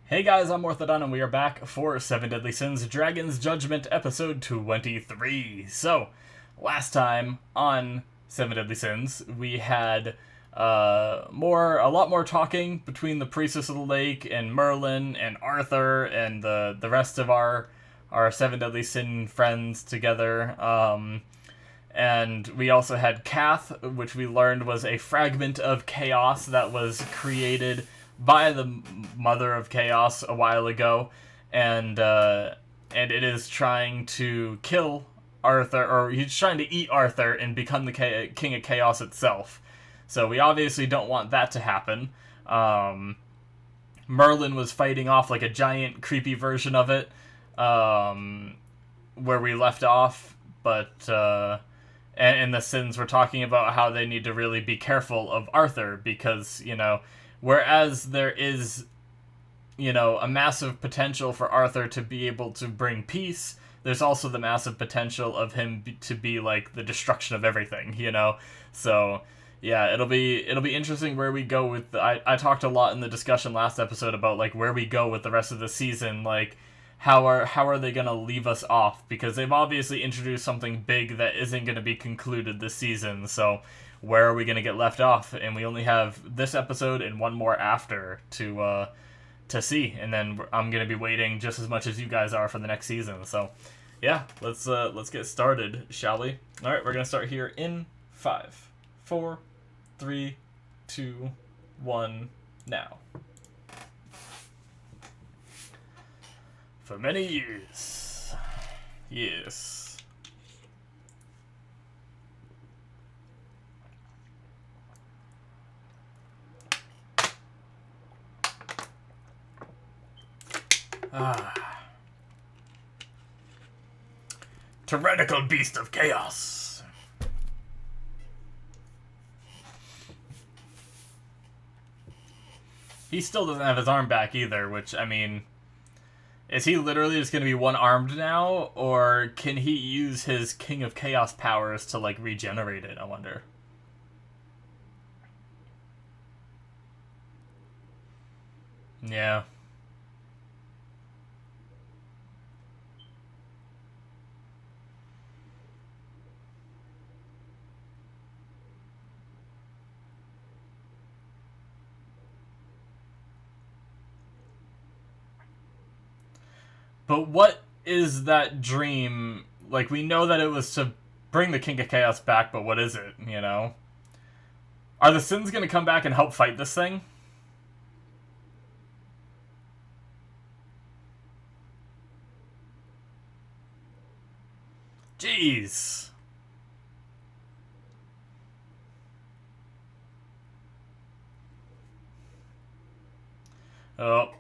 Hey guys, I'm Morthadon, and we are back for 7 Deadly Sins Dragon's Judgment episode 23. So, last time on 7 Deadly Sins, we had a lot more talking between the Priestess of the Lake and Merlin and Arthur and the rest of our 7 Deadly Sin friends together. And we also had Kath, which we learned was a fragment of chaos that was created by the Mother of Chaos a while ago, and it is trying to kill Arthur, or he's trying to eat Arthur and become the King of Chaos itself. So we obviously don't want that to happen. Merlin was fighting off like a giant, creepy version of it, where we left off, but and the Sins were talking about how they need to really be careful of Arthur because, whereas there is, a massive potential for Arthur to be able to bring peace, there's also the massive potential of him to be like the destruction of everything, So, yeah, it'll be interesting where we go with I talked a lot in the discussion last episode about like where we go with the rest of the season, like how are they going to leave us off, because they've obviously introduced something big that isn't going to be concluded this season. So where are we going to get left off? And we only have this episode and one more after to see, and then I'm going to be waiting just as much as you guys are for the next season. So yeah, let's get started, shall we? All right, we're going to start here in 5, 4, 3, 2, 1, now. For many years. Yes. Tyrannical beast of chaos. He still doesn't have his arm back either, which, I mean, is he literally just going to be one-armed now, or can he use his King of Chaos powers to, like, regenerate it, I wonder? Yeah. But what is that dream? Like, we know that it was to bring the King of Chaos back, but what is it, Are the Sins going to come back and help fight this thing? Jeez. Oh.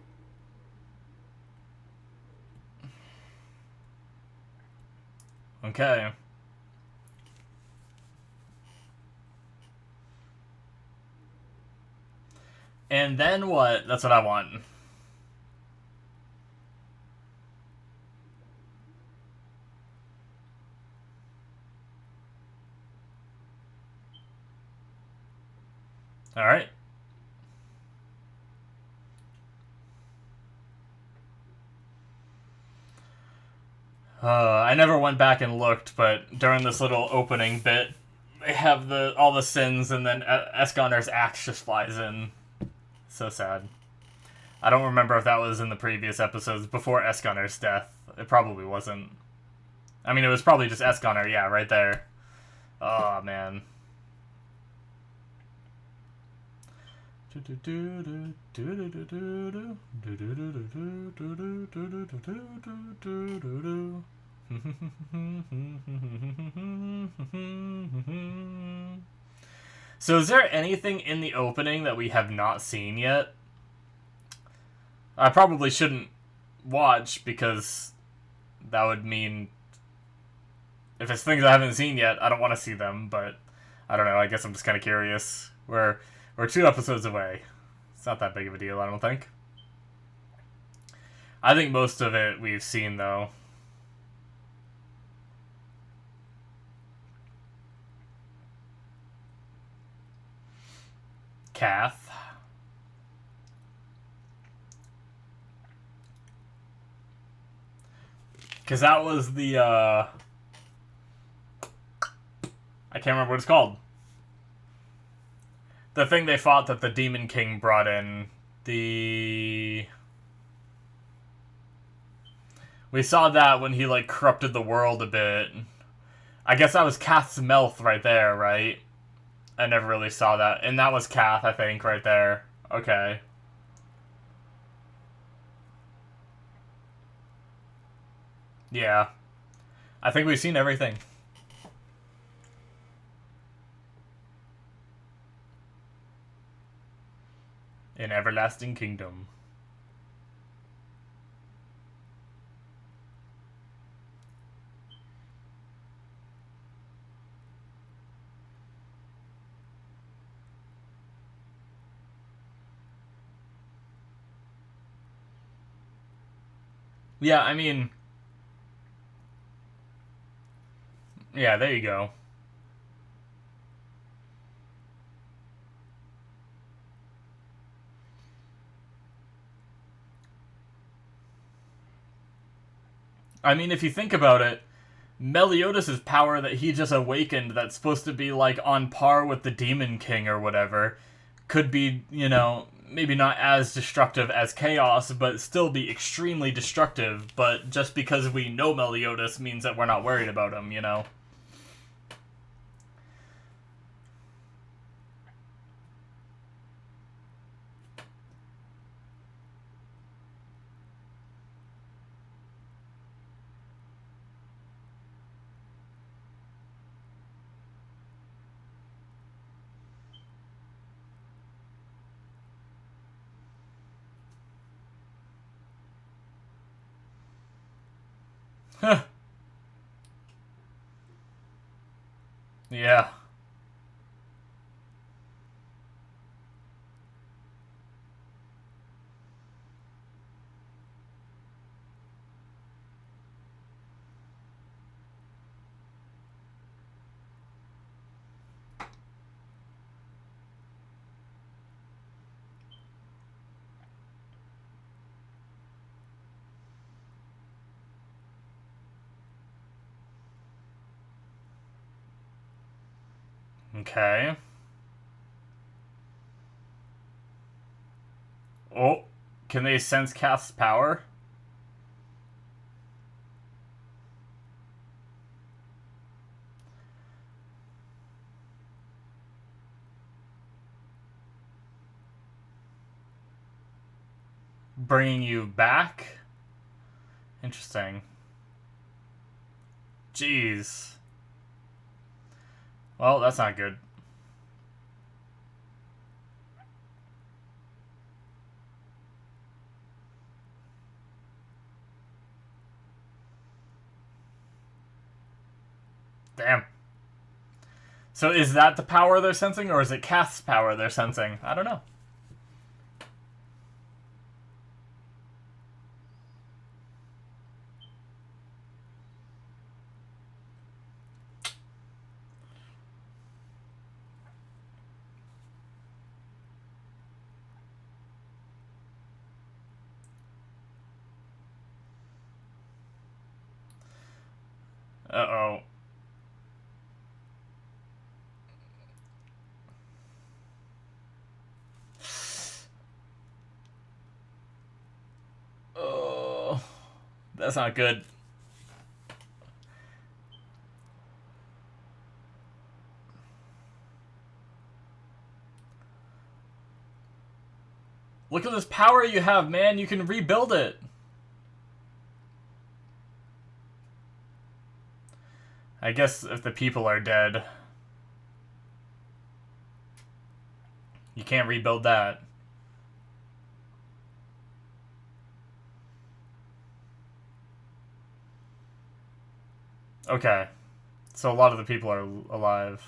Okay. And then what? That's what I want. Alright. I never went back and looked, but during this little opening bit, they have all the Sins, and then Esconder's axe just flies in. So sad. I don't remember if that was in the previous episodes before Esconder's death. It probably wasn't. I mean, it was probably just Esconder, yeah, right there. Oh, man. So is there anything in the opening that we have not seen yet? I probably shouldn't watch, because that would mean if it's things I haven't seen yet, I don't want to see them, but I don't know, I guess I'm just kind of curious. We're 2 episodes away. It's not that big of a deal, I don't think. I think most of it we've seen, though. Kath. Because that was the, I can't remember what it's called. The thing they fought that the Demon King brought in. We saw that when he, like, corrupted the world a bit. I guess that was Kath's Melth right there, right? I never really saw that. And that was Kath, I think, right there. Okay. Yeah. I think we've seen everything. In Everlasting Kingdom. Yeah, I mean... Yeah, there you go. I mean, if you think about it, Meliodas' power that he just awakened that's supposed to be, like, on par with the Demon King or whatever, could be, you know, maybe not as destructive as Chaos, but still be extremely destructive, but just because we know Meliodas means that we're not worried about him, you know? Huh. Yeah. Okay. Oh, can they sense Kath's power? Bringing you back? Interesting. Jeez. Well, that's not good. Damn. So is that the power they're sensing, or is it Kath's power they're sensing? I don't know. Uh-oh. Oh, that's not good. Look at this power you have, man. You can rebuild it. I guess if the people are dead, you can't rebuild that. Okay. So a lot of the people are alive.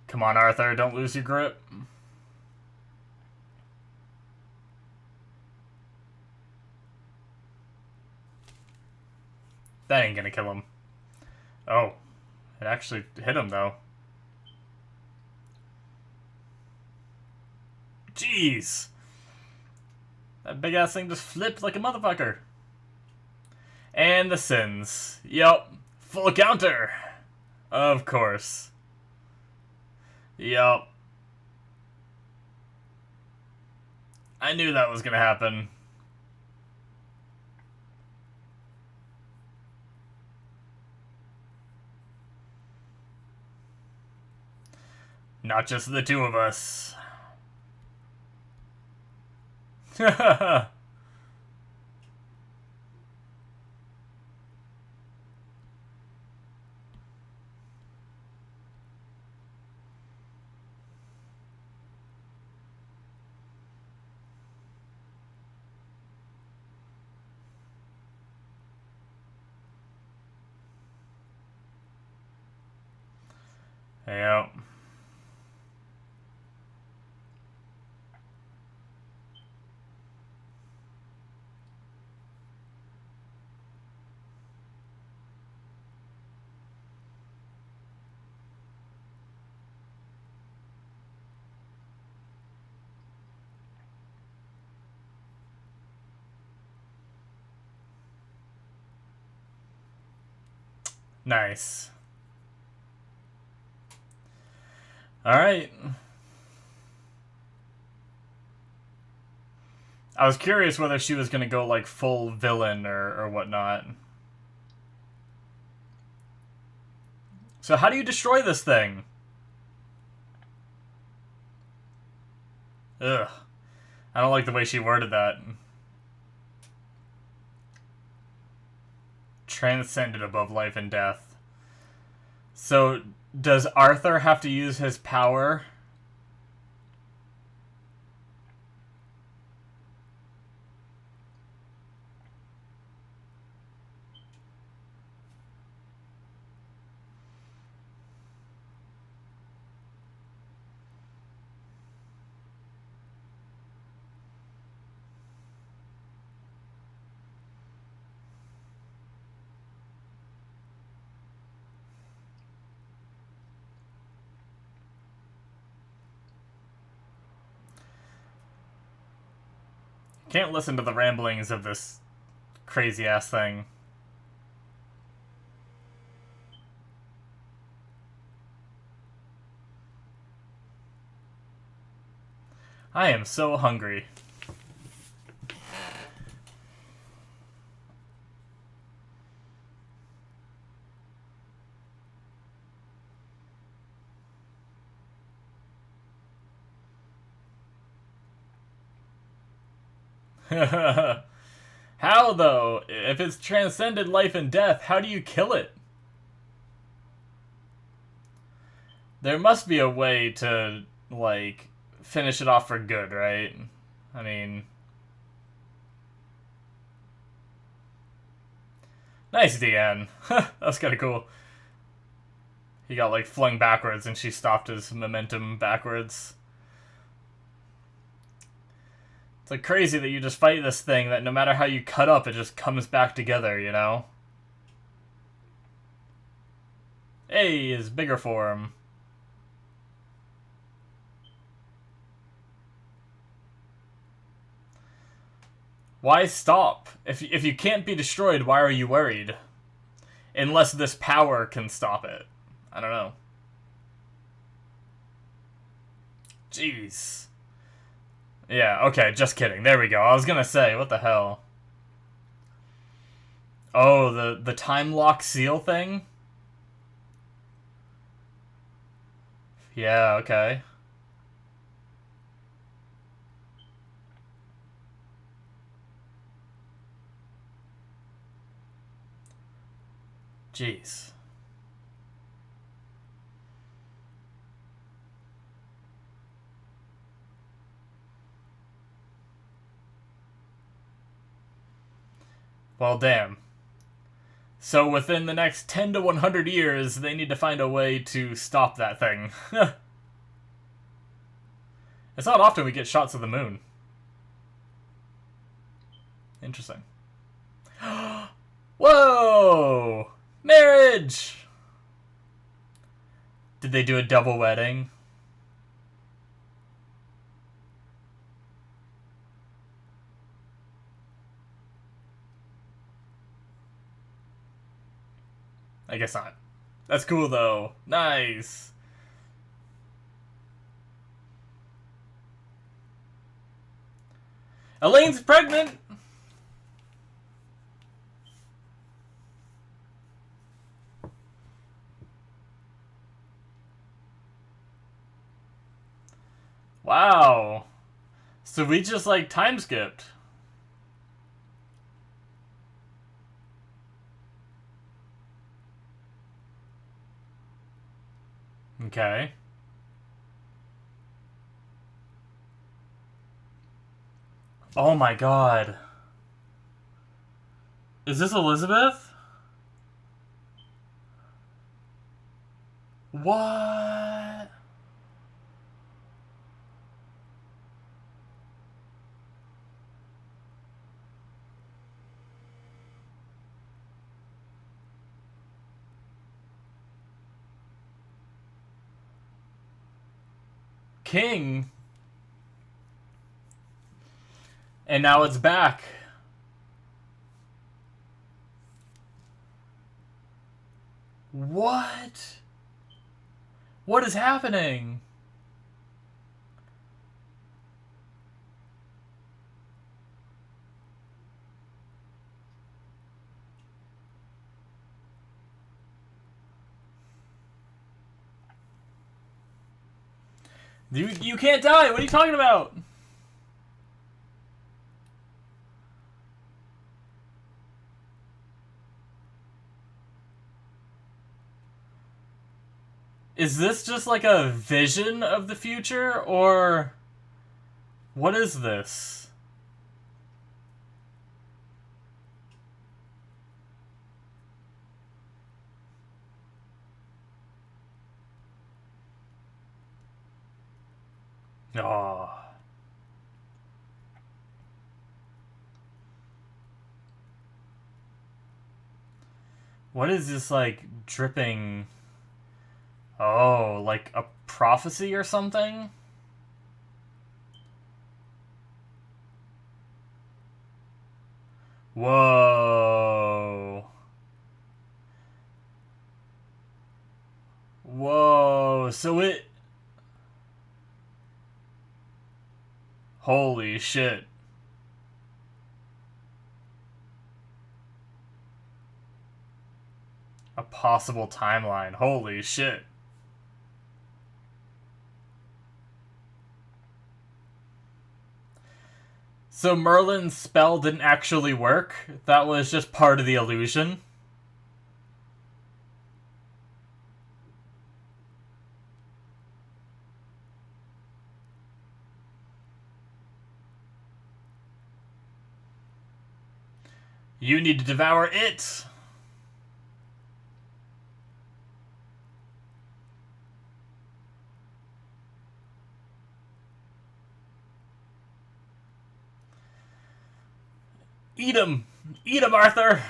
Come on, Arthur, don't lose your grip. That ain't gonna kill him. Oh. It actually hit him, though. Jeez. That big-ass thing just flipped like a motherfucker. And the sins. Yup. Full counter. Of course. Yup. I knew that was gonna happen. Not just the two of us. Yep. Nice. Alright. I was curious whether she was gonna go, like, full villain or whatnot. So how do you destroy this thing? Ugh. I don't like the way she worded that. Transcended above life and death. So, does Arthur have to use his power? Can't listen to the ramblings of this crazy-ass thing. I am so hungry. How, though? If it's transcended life and death, how do you kill it? There must be a way to, like, finish it off for good, right? I mean... Nice, Deanne. That's kind of cool. He got, like, flung backwards and she stopped his momentum backwards. It's like crazy that you just fight this thing that no matter how you cut up, it just comes back together, you know? Hey, his bigger form. Why stop? If you can't be destroyed, why are you worried? Unless this power can stop it. I don't know. Jeez. Yeah, okay, just kidding. There we go. I was gonna say, what the hell? Oh, the time lock seal thing? Yeah, okay. Jeez. Well, damn. So within the next 10 to 100 years, they need to find a way to stop that thing. It's not often we get shots of the moon. Interesting. Whoa! Marriage! Did they do a double wedding? I guess not. That's cool, though. Nice. Elaine's pregnant! Wow. So we just, like, time skipped. Okay. Oh my god. Is this Elizabeth? What? King? And now it's back. What? What is happening? You can't die. What are you talking about? Is this just like a vision of the future, or what is this? Oh. What is this, like, dripping? Oh, like a prophecy or something? Whoa. Whoa. So it... Holy shit. A possible timeline. Holy shit. So Merlin's spell didn't actually work? That was just part of the illusion? You need to devour it! Eat him! Eat him, Arthur!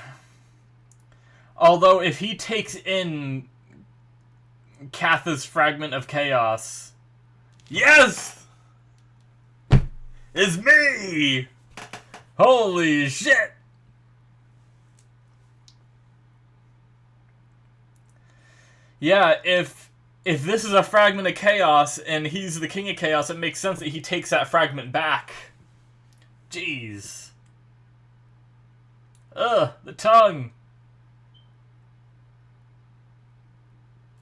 Although, if he takes in Katha's fragment of chaos... Yes! It's me! Holy shit! Yeah, if this is a fragment of chaos and he's the king of chaos, it makes sense that he takes that fragment back. Jeez. Ugh, the tongue.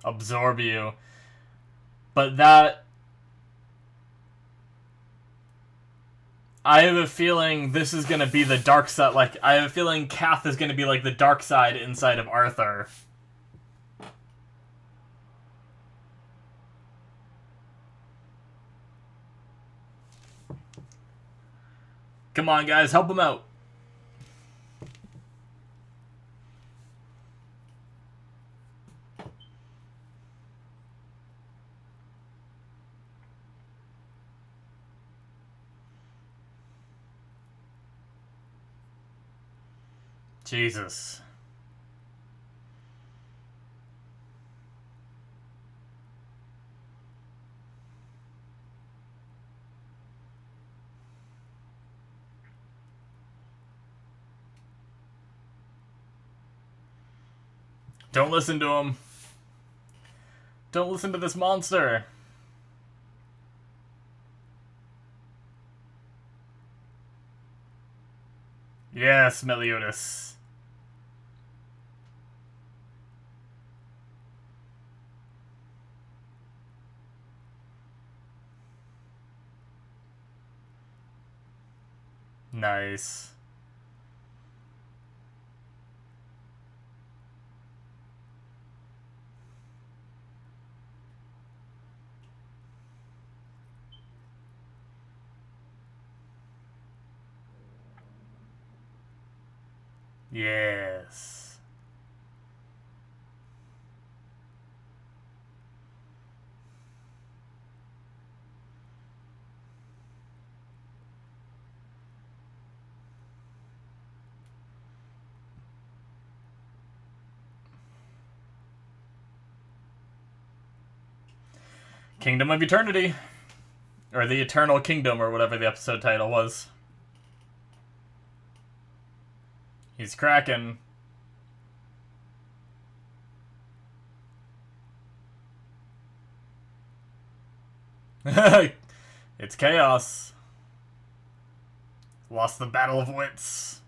Absorb you. But that... I have a feeling this is gonna be the dark side. Like, I have a feeling Kath is gonna be like the dark side inside of Arthur. Come on, guys, help him out. Jesus. Don't listen to him. Don't listen to this monster. Yes, Meliodas. Nice. Yes. Kingdom of Eternity. Or the Eternal Kingdom, or whatever the episode title was. He's cracking. It's chaos. Lost the battle of wits.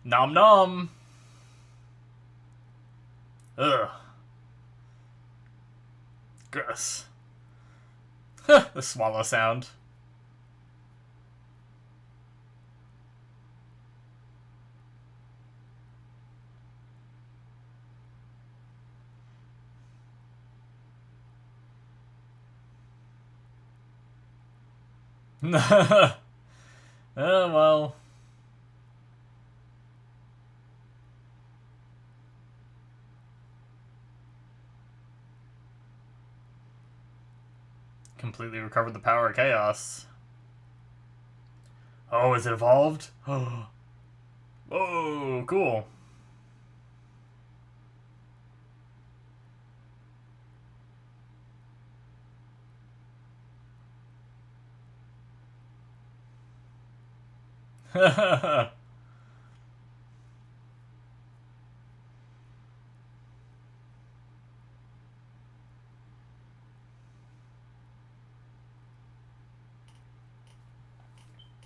Nom nom. Ugh. Gross. The swallow sound. Oh, well. Completely recovered the power of chaos. Oh, is it evolved? Oh, cool.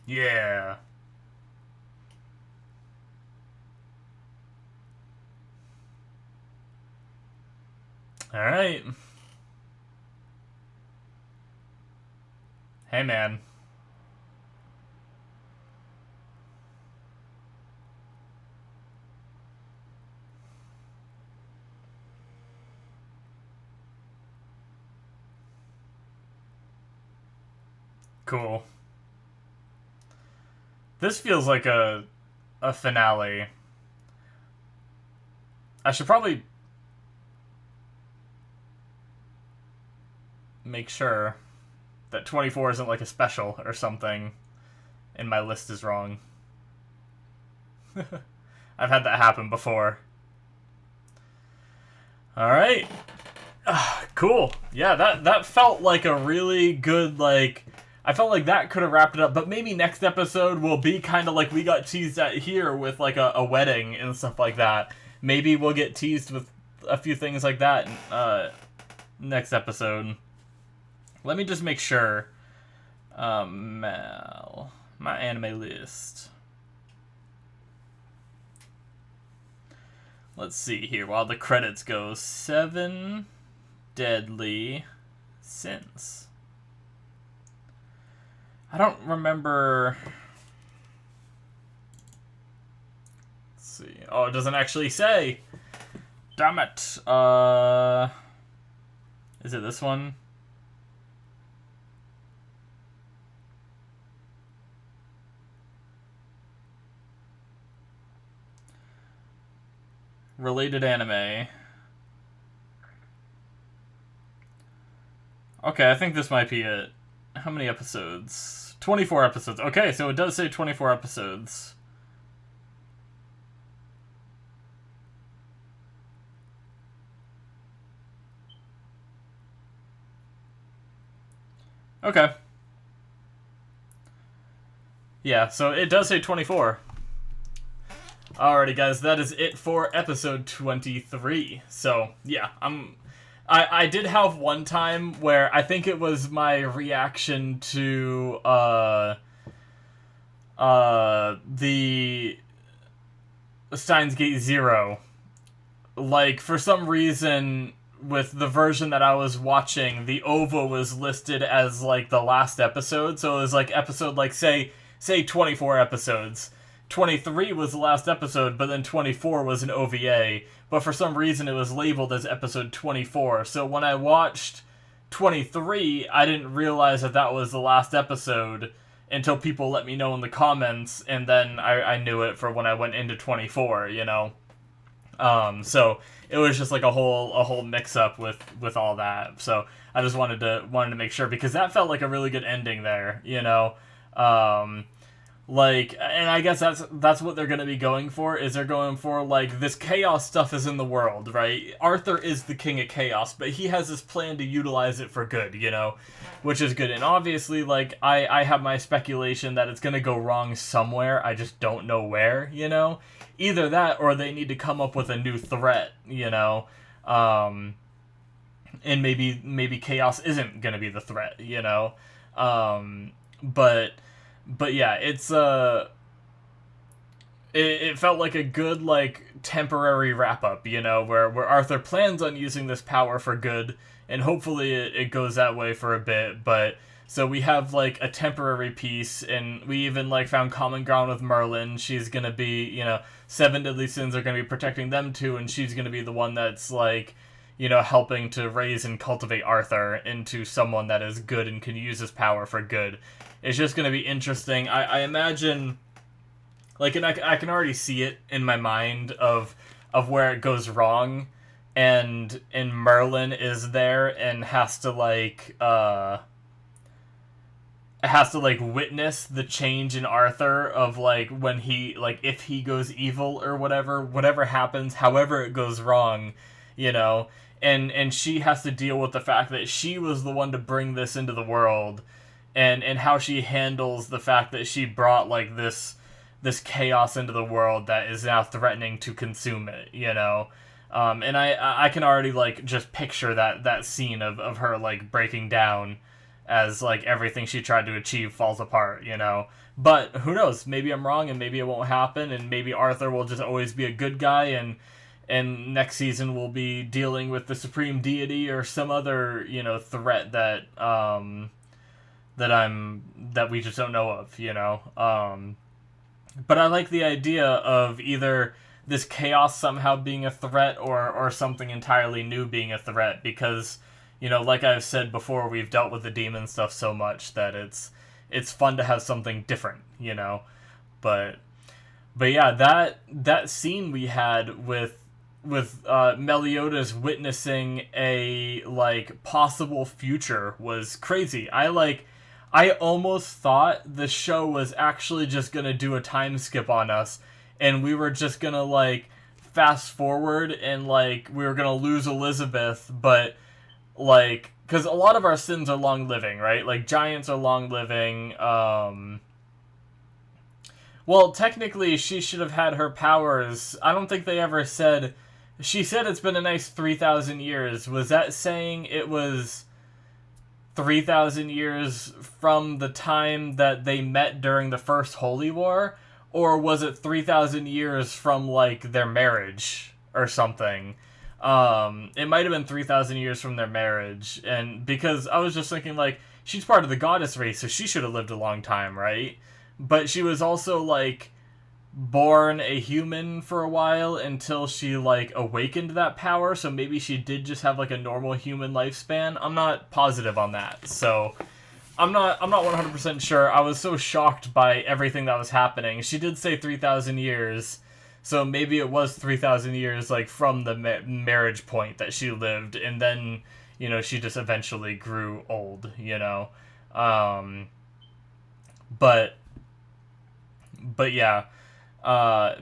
Yeah. Alright. Hey, man. Cool. This feels like a finale. I should probably make sure that 24 isn't like a special or something and my list is wrong. I've had that happen before. Alright. Cool. Yeah, that felt like a really good, like... I felt like that could have wrapped it up, but maybe next episode will be kind of like we got teased at here with like a wedding and stuff like that. Maybe we'll get teased with a few things like that next episode. Let me just make sure. Mal. My anime list. Let's see here. While the credits go, 7 deadly sins. I don't remember. Let's see. Oh, it doesn't actually say. Damn it. Is it this one? Related anime. Okay, I think this might be it. How many episodes? 24 episodes. Okay, so it does say 24 episodes. Okay. Yeah, so it does say 24. Alrighty, guys, that is it for episode 23. So, yeah, I did have one time where I think it was my reaction to, the Steins Gate Zero. Like, for some reason, with the version that I was watching, the OVA was listed as, like, the last episode. So it was, like, episode, like, say 24 episodes. 23 was the last episode, but then 24 was an OVA. But for some reason, it was labeled as episode 24. So when I watched 23, I didn't realize that that was the last episode until people let me know in the comments, and then I knew it for when I went into 24, you know? So it was just like a whole mix up with all that. So I just wanted to make sure, because that felt like a really good ending there, you know? Like, and I guess that's what they're going to be going for, is they're going for, like, this chaos stuff is in the world, right? Arthur is the king of chaos, but he has this plan to utilize it for good, you know? Which is good. And obviously, like, I have my speculation that it's going to go wrong somewhere, I just don't know where, you know? Either that, or they need to come up with a new threat, you know? And maybe chaos isn't going to be the threat, you know? But yeah, it's it felt like a good, like, temporary wrap up, you know, where Arthur plans on using this power for good, and hopefully it goes that way for a bit. But so we have, like, a temporary peace, and we even, like, found common ground with Merlin. She's gonna be, you know, 7 deadly sins are gonna be protecting them too, and she's gonna be the one that's, like, you know, helping to raise and cultivate Arthur into someone that is good and can use his power for good. It's just going to be interesting. I imagine, like, and I can already see it in my mind of where it goes wrong, and Merlin is there and has to witness the change in Arthur of, like, when he, like, if he goes evil or whatever happens, however it goes wrong, you know, and she has to deal with the fact that she was the one to bring this into the world. And how she handles the fact that she brought, like, this chaos into the world that is now threatening to consume it, you know? And I can already, like, just picture that scene of her, like, breaking down as, like, everything she tried to achieve falls apart, you know? But who knows? Maybe I'm wrong, and maybe it won't happen, and maybe Arthur will just always be a good guy, and next season we'll be dealing with the Supreme Deity or some other, you know, threat that that we just don't know of, you know? But I like the idea of either this chaos somehow being a threat or something entirely new being a threat, because, you know, like I've said before, we've dealt with the demon stuff so much that it's fun to have something different, you know? But yeah, that scene we had with Meliodas witnessing a, like, possible future was crazy. I almost thought the show was actually just gonna do a time skip on us, and we were just gonna, like, fast forward, and, like, we were gonna lose Elizabeth, but, like, because a lot of our sins are long-living, right? Like, giants are long-living, well, technically, she should have had her powers. I don't think they ever said... She said it's been a nice 3,000 years. Was that saying it was 3,000 years from the time that they met during the First Holy War? Or was it 3,000 years from, like, their marriage or something? It might have been 3,000 years from their marriage. And because I was just thinking, like, she's part of the goddess race, so she should have lived a long time, right? But she was also, like, born a human for a while until she, like, awakened that power, so maybe she did just have, like, a normal human lifespan. I'm not positive on that, so I'm not 100% sure. I was so shocked by everything that was happening. She did say 3,000 years, so maybe it was 3,000 years, like, from the marriage point that she lived, and then, you know, she just eventually grew old, you know? But yeah,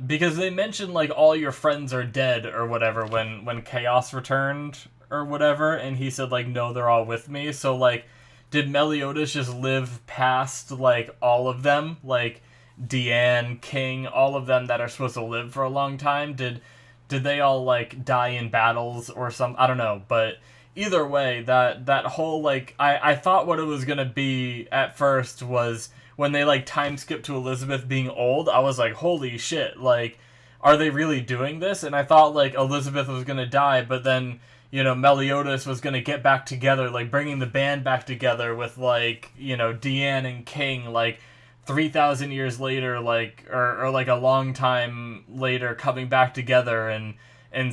because they mentioned, like, all your friends are dead or whatever when Chaos returned or whatever, and he said, like, no, they're all with me. So, like, did Meliodas just live past, like, all of them? Like, Deanne, King, all of them that are supposed to live for a long time, did they all like die in battles or some, I don't know, but either way, that whole like I thought what it was gonna be at first was when they like time skip to Elizabeth being old. I was like, holy shit, like are they really doing this? And I thought like Elizabeth was gonna die, but then Meliodas was gonna get back together, like bringing the band back together with like Deanne and King, like 3,000 years later, like or like a long time later, coming back together and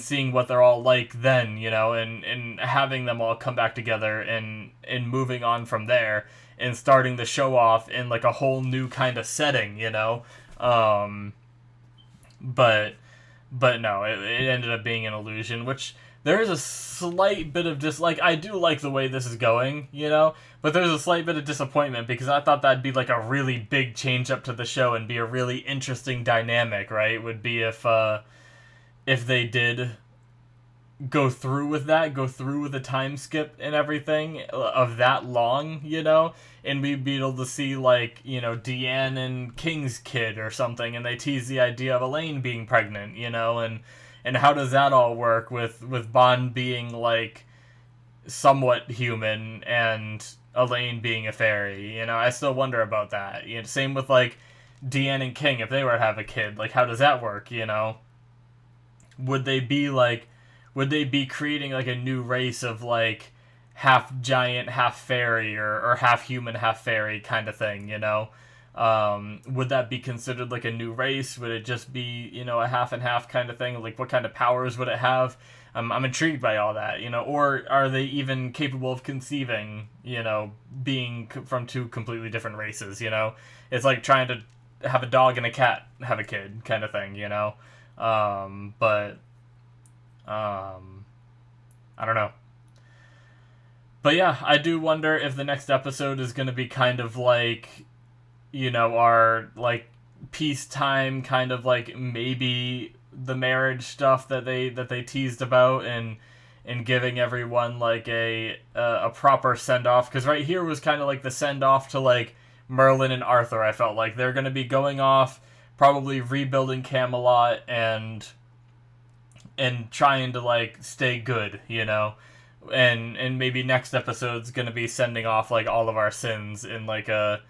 seeing what they're all like then, and having them all come back together and moving on from there and starting the show off in like a whole new kind of setting. Um, but no, it ended up being an illusion, which there is a slight bit of like I do like the way this is going, but there's a slight bit of disappointment because I thought that'd be like a really big change up to the show and be a really interesting dynamic, right? Would be if they did go through with the time skip and everything of that long, and we'd be able to see like, Deanne and King's kid or something, and they tease the idea of Elaine being pregnant, and how does that all work with Bond being like somewhat human and Elaine being a fairy, I still wonder about that. Same with like Deanne and King, if they were to have a kid, like how does that work? Would they be creating like a new race of like half giant, half fairy, or half human, half fairy kind of thing? Would that be considered like a new race? Would it just be, a half and half kind of thing? Like what kind of powers would it have? I'm intrigued by all that, or are they even capable of conceiving, being from two completely different races, It's like trying to have a dog and a cat have a kid kind of thing. But I don't know. But yeah, I do wonder if the next episode is going to be kind of like, our like peacetime kind of like maybe the marriage stuff that they teased about and giving everyone like a proper send off, because right here was kind of like the send off to like Merlin and Arthur. I felt like they're going to be going off, probably rebuilding Camelot and trying to like stay good, and maybe next episode's gonna be sending off like all of our sins in like a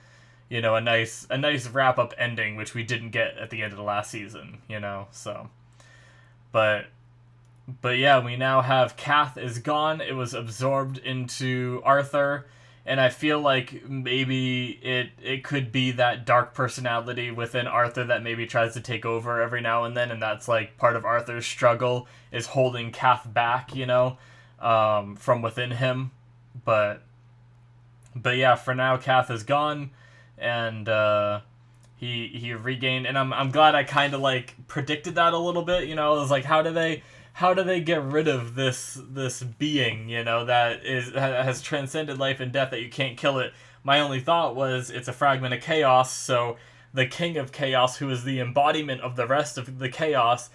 nice wrap up ending, which we didn't get at the end of the last season, so but yeah, we now have Kath is gone. It was absorbed into Arthur. And I feel like maybe it could be that dark personality within Arthur that maybe tries to take over every now and then, and that's like part of Arthur's struggle is holding Kath back, from within him. But yeah, for now Kath is gone, and he regained, and I'm glad I kind of like predicted that a little bit. I was like, how do they get rid of this being, that has transcended life and death, that you can't kill it? My only thought was it's a fragment of chaos, so the king of chaos, who is the embodiment of the rest of the chaos,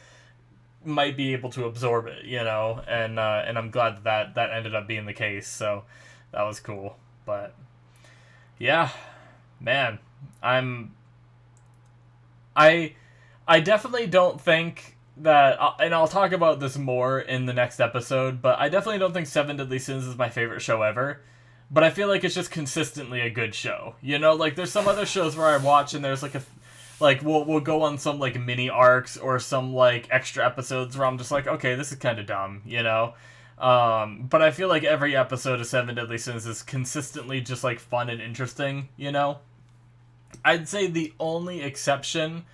might be able to absorb it, and I'm glad that ended up being the case. So that was cool. But yeah, man, I definitely don't think that, and I'll talk about this more in the next episode, but I definitely don't think Seven Deadly Sins is my favorite show ever. But I feel like it's just consistently a good show. Like there's some other shows where I watch and there's like we'll go on some like mini arcs or some like extra episodes where I'm just like, okay, this is kind of dumb, but I feel like every episode of Seven Deadly Sins is consistently just like fun and interesting, I'd say the only exception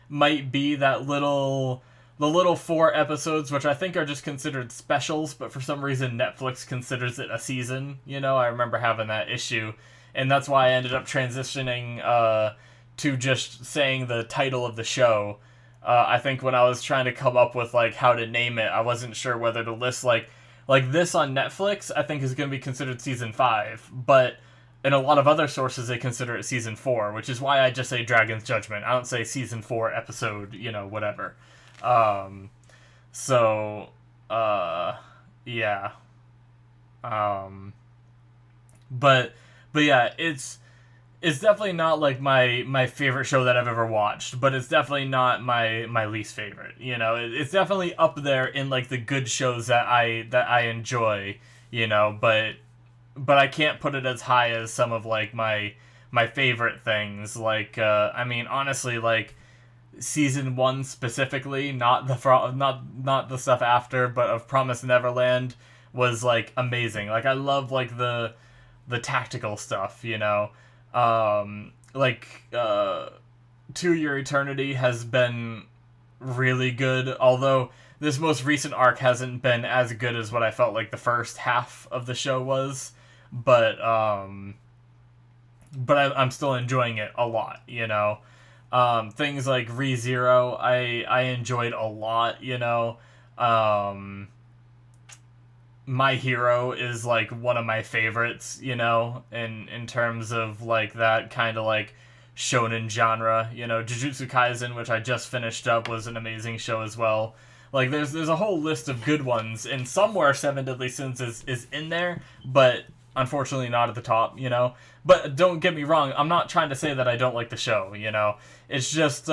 might be the little 4 episodes, which I think are just considered specials, but for some reason Netflix considers it a season. I remember having that issue, and that's why I ended up transitioning to just saying the title of the show. I think when I was trying to come up with like how to name it, I wasn't sure whether to list like this on Netflix, I think is going to be considered season 5, but in a lot of other sources they consider it season 4, which is why I just say Dragon's Judgment. I don't say season 4 episode, whatever. So, yeah. But yeah, it's definitely not like my favorite show that I've ever watched, but it's definitely not my least favorite. You know, it's definitely up there in like the good shows that I enjoy. You know, but I can't put it as high as some of like my favorite things. Like I mean, honestly, like season one specifically, not not the stuff after, but of Promise Neverland was like amazing. Like I love like the tactical stuff, you know. Like To Your Eternity has been really good, although this most recent arc hasn't been as good as what I felt like the first half of the show was. But I'm still enjoying it a lot, you know. Things like ReZero, I enjoyed a lot, you know. Um, My Hero is like one of my favorites, you know, in terms of like that kind of like shonen genre. You know, Jujutsu Kaisen, which I just finished up, was an amazing show as well. Like there's a whole list of good ones, and somewhere Seven Deadly Sins is in there, but unfortunately not at the top, you know. But don't get me wrong, I'm not trying to say that I don't like the show, you know. It's just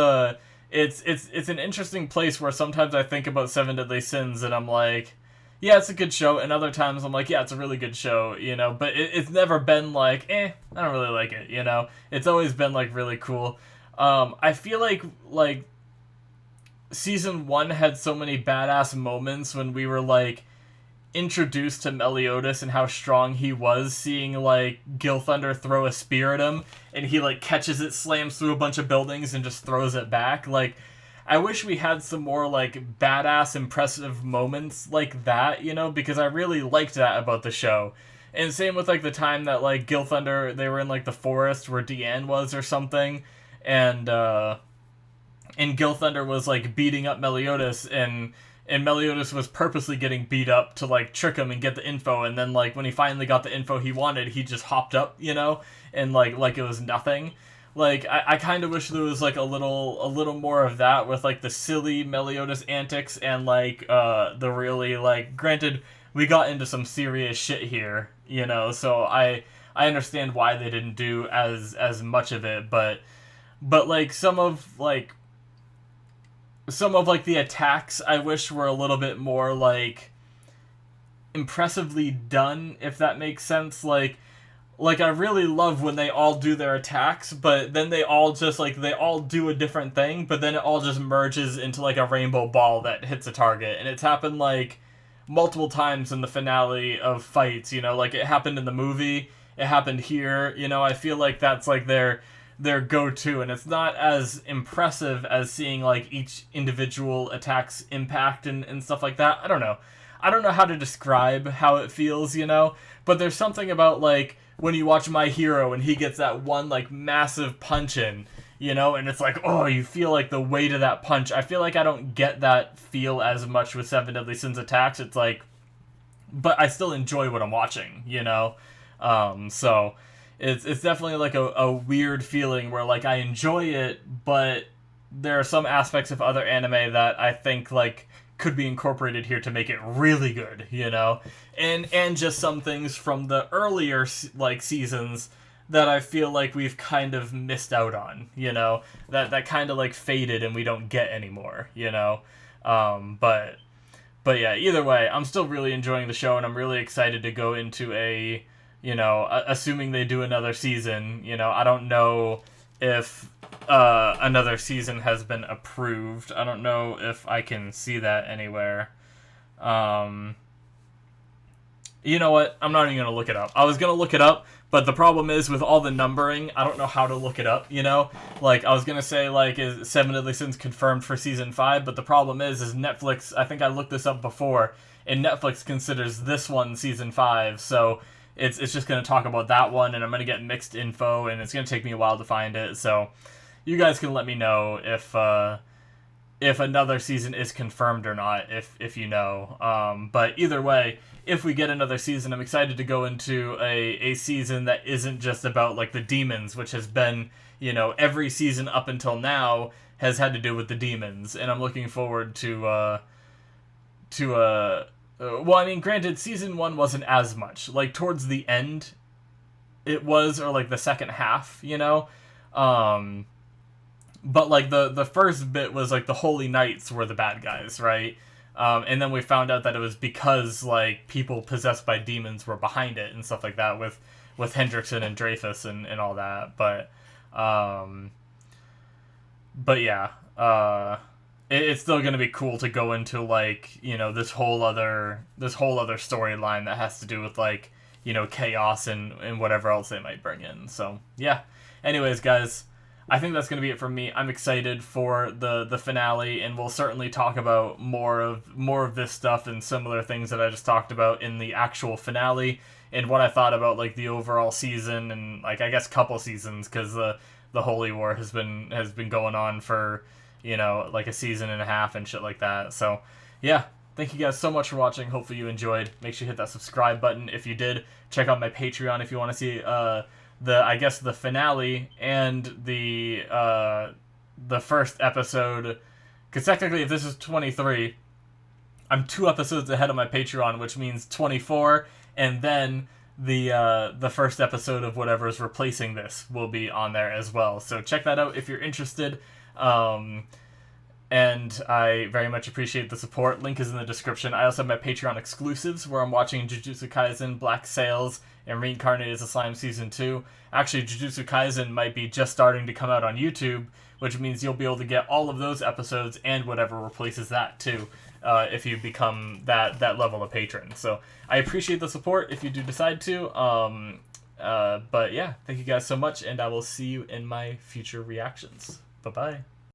it's an interesting place where sometimes I think about Seven Deadly Sins and I'm like, yeah, it's a good show, and other times I'm like, yeah, it's a really good show, you know, but it's never been like, I don't really like it, you know. It's always been like really cool. I feel like season one had so many badass moments when we were like introduced to Meliodas and how strong he was, seeing like Gil Thunder throw a spear at him and he like catches it, slams through a bunch of buildings and just throws it back. Like I wish we had some more like badass impressive moments like that, you know, because I really liked that about the show. And same with like the time that like Gil Thunder, they were in like the forest where Deanne was or something, and Gil Thunder was like beating up Meliodas, and Meliodas was purposely getting beat up to like trick him and get the info, and then like when he finally got the info he wanted, he just hopped up, you know, and like it was nothing. Like I kind of wish there was like a little more of that with like the silly Meliodas antics and like the really like, granted we got into some serious shit here, you know, so I understand why they didn't do as much of it, but like some of like the attacks I wish were a little bit more like impressively done, if that makes sense. Like I really love when they all do their attacks, but then they all just like they all do a different thing, but then it all just merges into like a rainbow ball that hits a target. And it's happened like multiple times in the finale of fights, you know, like it happened in the movie, it happened here, you know. I feel like that's like their go-to, and it's not as impressive as seeing like each individual attack's impact and stuff like that. I don't know how to describe how it feels, you know, but there's something about like when you watch My Hero and he gets that one like massive punch in, you know, and it's like, oh, you feel like the weight of that punch. I feel like I don't get that feel as much with Seven Deadly Sins attacks. It's like, but I still enjoy what I'm watching, you know. So it's definitely like a weird feeling where like I enjoy it, but there are some aspects of other anime that I think like could be incorporated here to make it really good, you know, and just some things from the earlier like seasons that I feel like we've kind of missed out on, you know, that kind of like faded and we don't get anymore, you know. But yeah, either way, I'm still really enjoying the show, and I'm really excited to go into a, you know, assuming they do another season, you know, I don't know if another season has been approved. I don't know if I can see that anywhere. You know what? I'm not even going to look it up. I was going to look it up, but the problem is with all the numbering, I don't know how to look it up, you know? Like, I was going to say, like, is Seven Deadly Sins confirmed for Season 5, but the problem is Netflix, I think I looked this up before, and Netflix considers this one Season 5, so it's just going to talk about that one, and I'm going to get mixed info, and it's going to take me a while to find it, so you guys can let me know if another season is confirmed or not, if you know. But either way, if we get another season, I'm excited to go into a season that isn't just about like the demons, which has been, you know, every season up until now has had to do with the demons, and I'm looking forward to well, I mean, granted, season 1 wasn't as much. Like, towards the end, it was, or like the second half, you know. Um, but like the first bit was like the Holy Knights were the bad guys, right? And then we found out that it was because like people possessed by demons were behind it and stuff like that with Hendrickson and Dreyfus and all that. Um, but yeah, it's still gonna be cool to go into like, you know, this whole other storyline that has to do with like, you know, chaos and whatever else they might bring in. So yeah. Anyways, guys, I think that's gonna be it from me. I'm excited for the finale, and we'll certainly talk about more of this stuff and similar things that I just talked about in the actual finale, and what I thought about like the overall season and like I guess couple seasons, because the Holy War has been going on for, you know, like a season and a half and shit like that. So yeah, thank you guys so much for watching. Hopefully you enjoyed. Make sure you hit that subscribe button if you did. Check out my Patreon if you want to see the finale and the first episode, because technically if this is 23, I'm 2 episodes ahead of my Patreon, which means 24, and then the first episode of whatever is replacing this will be on there as well. So check that out if you're interested. And I very much appreciate the support. Link is in the description. I also have my Patreon exclusives where I'm watching Jujutsu Kaisen, Black Sails, and Reincarnated as a Slime Season 2. Actually, Jujutsu Kaisen might be just starting to come out on YouTube, which means you'll be able to get all of those episodes and whatever replaces that too, if you become that level of patron. So I appreciate the support if you do decide to. But yeah, thank you guys so much, and I will see you in my future reactions. Bye-bye.